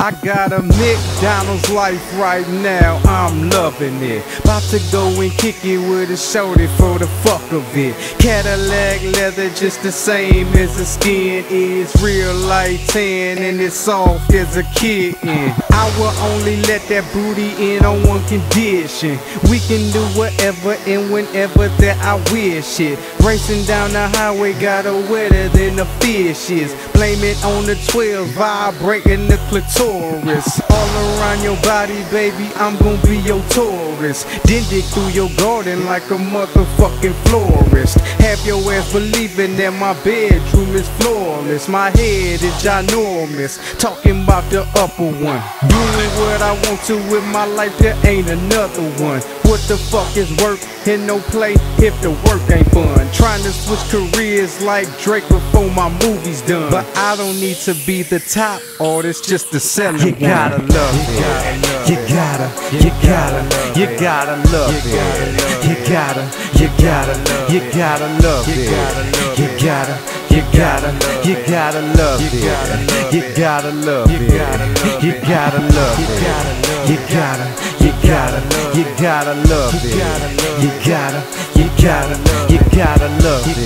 I got a McDonald's life right now, I'm loving it. About to go and kick it with a shorty for the fuck of it. Cadillac leather just the same as the skin is. Real light tan and it's soft as a kitten. I will only let that booty in on one condition. We can do whatever and whenever that I wish it. Racing down the highway got her wetter than the fish is. Blame it on the 12, vibrating the clitoris. All around your body, baby, I'm gonna be your tourist. Then dig through your garden like a motherfucking florist. Have your ass believing that my bedroom is flawless. My head is ginormous, talking about the upper one. Doing what I want to with my life, there ain't another one. What the fuck is work and no play if the work ain't fun? Trying to switch careers like Drake before my movie's done. But I don't need to be the top artist just to sell it. You gotta love it. You gotta love it. You gotta love it. You gotta love it. You gotta love it. You gotta love it. You gotta love it. You gotta love it. You gotta love it. You gotta, you gotta love it. You gotta love it. You gotta love it.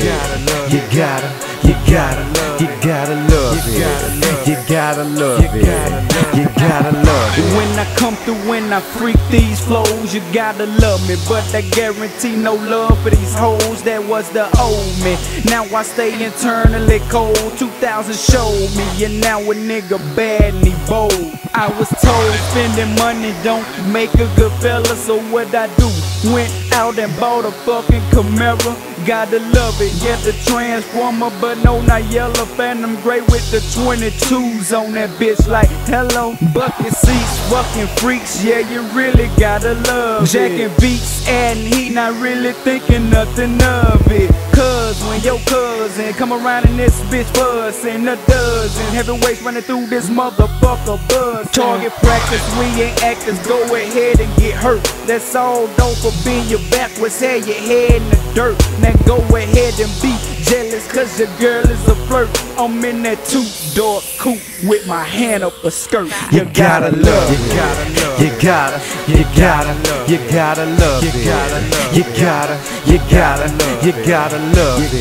You gotta love it. When I come through and I freak these flows, you gotta love me. But I guarantee no love for these hoes. That was the old me. Now I stay internally cold. 2000 showed me, and now a nigga bad and he bold. I was told spending money don't make a good fella, so what I do? Went out and bought a fucking Camaro. Gotta love it, yeah, the Transformer, but no, not yellow Phantom Gray with the 22s on that bitch like, hello. Bucket seats, fucking freaks, yeah, you really gotta love it. Jacking beats, adding heat, not really thinking nothing of it. Cause when your cousin come around in this bitch bustin' a dozen heavyweights running through this motherfucker buzz. Target practice, we ain't actors, go ahead and get hurt. That's all, don't forbid your backwards, have your head in the dirt. Now go ahead and be jealous cause your girl is a flirt. I'm in that two-door coupe with my hand up a skirt. You gotta love it. You gotta love it. You gotta love it. You gotta love it. You gotta love it. You gotta love it.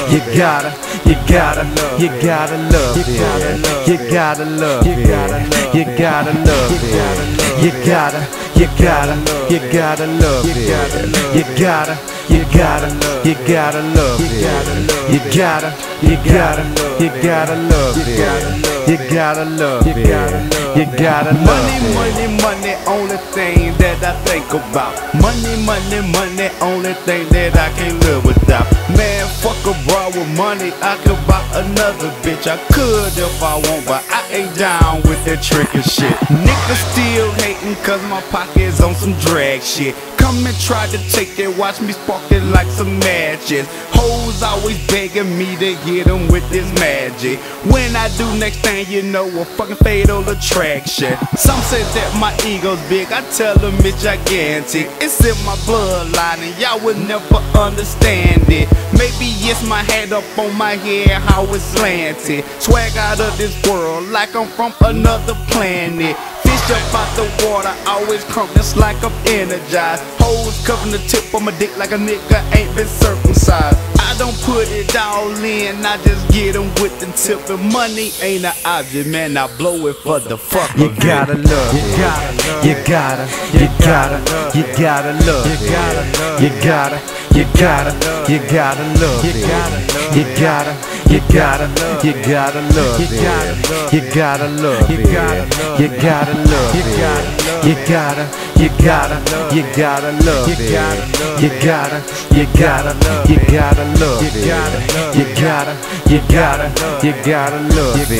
You gotta love it. You gotta love it. You gotta love it. You gotta love it. You gotta love it. You gotta love it. You gotta love it. You gotta love it. You gotta love it. You gotta love it. You gotta money, only thing that I think about. Money, only thing that I can't live without. Man, fuck a bra with money, I could buy another bitch. I could if I want, but I ain't down with that trick and shit. Niggas still hating cause my pocket's on some drag shit. Come and try to take it, watch me spark it like some matches. Hoes always begging me to get them with this magic. When I do next thing, you know, a fucking fatal attraction. Some say that my ego's big, I tell them it's gigantic. It's in my bloodline and y'all would never understand it. Maybe it's my head up on my head, how it's slanted. Swag out of this world like I'm from another planet. Fish up out the water, always crunk just like I'm energized. Hoes covering the tip on my dick like a nigga ain't been circumcised. I don't put it all in, I just get them with the tip. And money ain't an object, man, I blow it for the fuck. You gotta love it. You gotta, you gotta love it. You gotta, you gotta love it. You gotta love it. You gotta, you gotta love it. You gotta love it. You gotta love it. You gotta love it. You gotta love it. You gotta love it. You gotta love it. You gotta love it. You gotta love it. You gotta love it.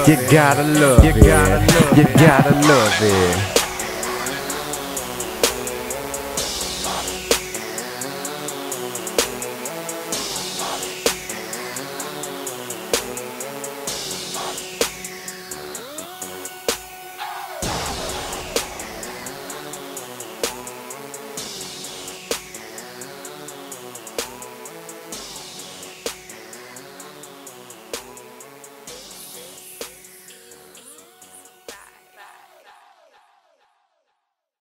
You gotta love it. You gotta love it.